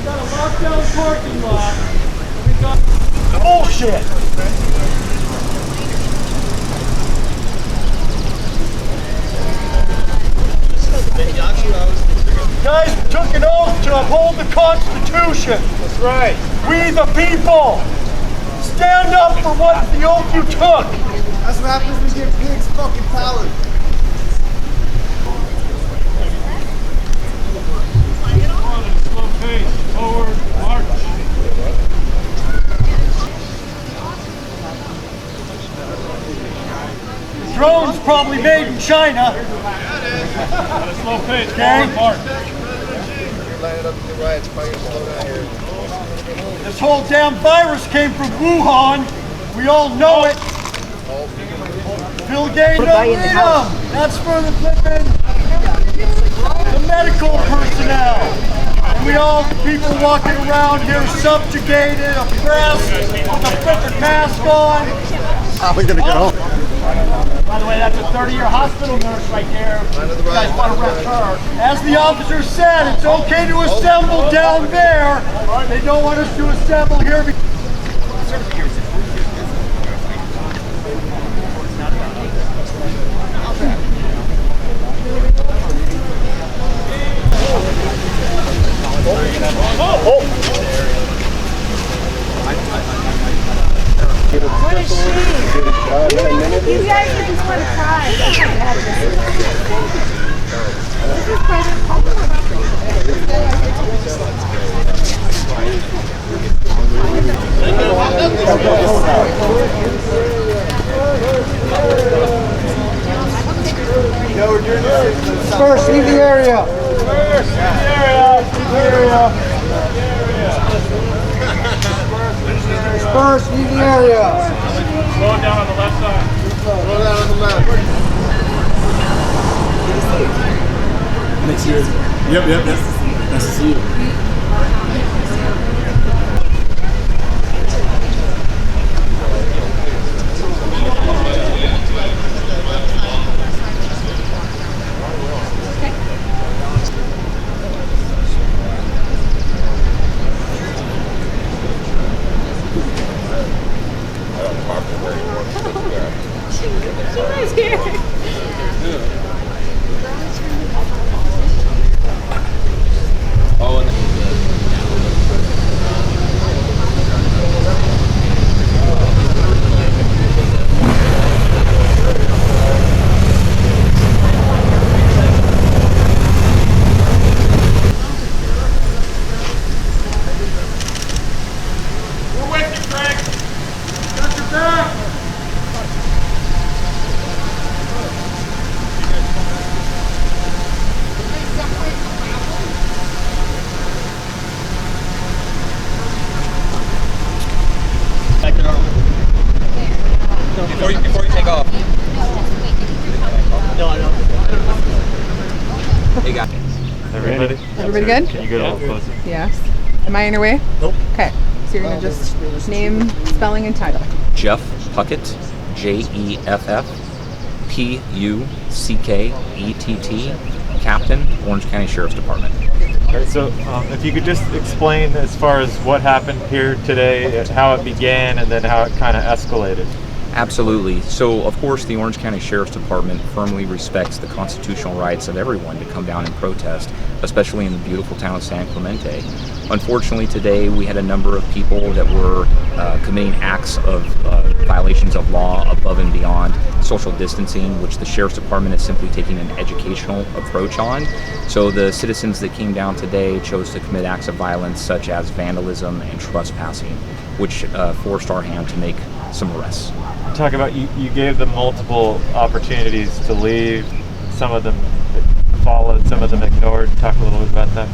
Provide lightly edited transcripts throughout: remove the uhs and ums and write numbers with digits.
got a lockdown parking lot. We got bullshit. Guys took an oath to uphold the Constitution. That's right. We the people. Stand up for what the oath you took. That's what happens when you give pigs fucking power. Slow pace, forward, march. The drone's probably made in China. At a slow pace, forward, march. Line up to the right, it's probably gonna slow down here. This whole damn virus came from Wuhan. We all know it. Bill Gates, no freedom. That's for the flipping, the medical personnel. And we all, people walking around here subjugated, oppressed, with a flipping mask on. How are we gonna get home? By the way, that's a 30-year hospital nurse right there. You guys want to rep her. As the officer said, it's okay to assemble down there. They don't want us to assemble here. What a shame. You guys are just want to cry. This is President First, leave the area. First, leave the area. Slow down on the left side. Slow down on the left. Next year. Yep. Nice to see you. She's here. We're with you, Frank. Got your back. Before you take off. Hey guys. Everybody? Everybody good? Can you get a little closer? Yes. Am I in your way? Nope. Okay. So you're gonna just name, spelling, and title. Jeff Puckett, Jeff Puckett, Captain, Orange County Sheriff's Department. All right, so if you could just explain as far as what happened here today, how it began, and then how it kind of escalated. Absolutely. So, of course, the Orange County Sheriff's Department firmly respects the constitutional rights of everyone to come down and protest, especially in the beautiful town of San Clemente. Unfortunately, today we had a number of people that were committing acts of violations of law above and beyond social distancing, which the Sheriff's Department is simply taking an educational approach on. So the citizens that came down today chose to commit acts of violence such as vandalism and trespassing, which forced our hand to make some arrests. Talk about, you gave them multiple opportunities to leave. Some of them followed, some of them ignored. Talk a little bit about that.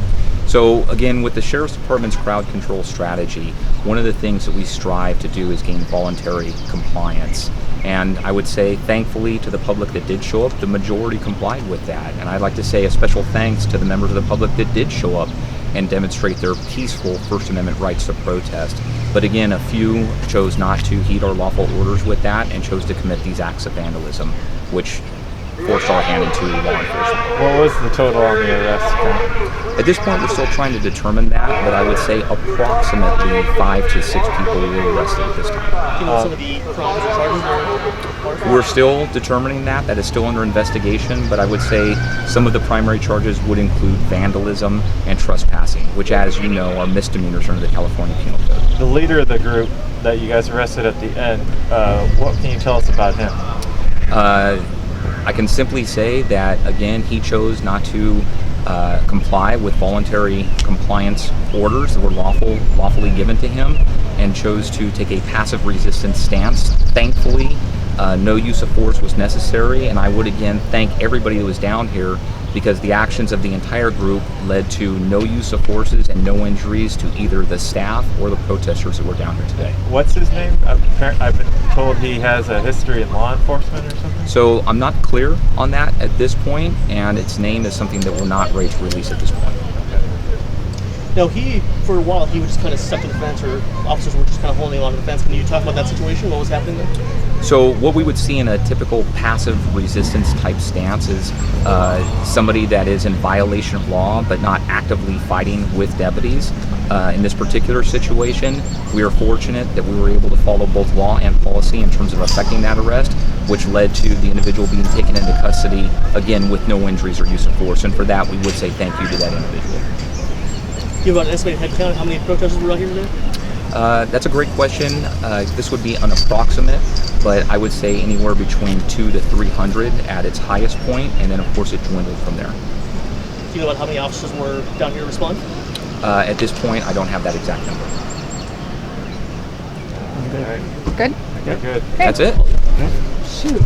So again, with the Sheriff's Department's crowd control strategy, one of the things that we strive to do is gain voluntary compliance. And I would say, thankfully, to the public that did show up, the majority complied with that. And I'd like to say a special thanks to the members of the public that did show up and demonstrate their peaceful First Amendment rights to protest. But again, a few chose not to heed our lawful orders with that and chose to commit these acts of vandalism, which forced our hand into law enforcement. What was the total on the arrest count? At this point, we're still trying to determine that, but I would say approximately 5 to 6 people were arrested at this time. You know, some of the crimes or charges were We're still determining that. That is still under investigation, but I would say some of the primary charges would include vandalism and trespassing, which, as you know, are misdemeanors under the California Penal Code. The leader of the group that you guys arrested at the end, what can you tell us about him? I can simply say that, again, he chose not to comply with voluntary compliance orders that were lawfully given to him, and chose to take a passive resistance stance. Thankfully, no use of force was necessary, and I would again thank everybody that was down here, because the actions of the entire group led to no use of forces and no injuries to either the staff or the protesters that were down here today. What's his name? I've been told he has a history in law enforcement or something. So I'm not clear on that at this point, and its name is something that we're not ready to release at this point. Now, for a while, he was just kind of stuck to the fence, or officers were just kind of holding on to the fence. Can you talk about that situation? What was happening there? So what we would see in a typical passive resistance type stance is somebody that is in violation of law but not actively fighting with deputies. In this particular situation, we are fortunate that we were able to follow both law and policy in terms of effecting that arrest, which led to the individual being taken into custody, again, with no injuries or use of force. And for that, we would say thank you to that individual. Do you have an estimated head count? How many protesters were out here today? That's a great question. This would be an approximate, but I would say anywhere between 200 to 300 at its highest point, and then of course it dwindled from there. Do you know about how many officers were down here to respond? At this point, I don't have that exact number. Good? Okay, good. That's it. Shoot.